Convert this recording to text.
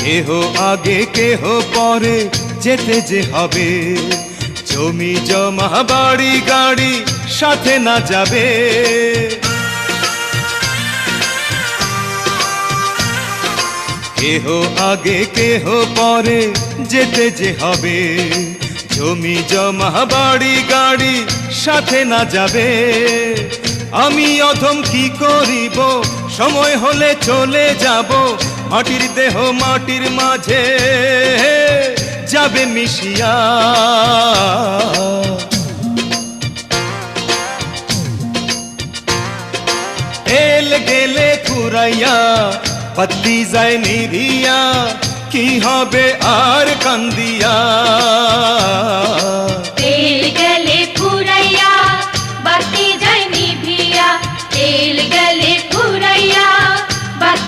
কেহ আগে কেহ পরে যেতে যে হবে, জমি জমা বাড়ি গাড়ি সাথে না যাবে। কেহ আগে কেহ পরে যেতে যে হবে, জমি জমা বাড়ি গাড়ি সাথে না যাবে। আমি অধম কি করিব, সময় হলে চলে যাব, মাটির দেহ মাটির মাঝে যাবে মিশিয়া। এল গেলে ফুরাইয়া পত্তি যায় নিভিয়া, কি হবে আর কান্দিয়া।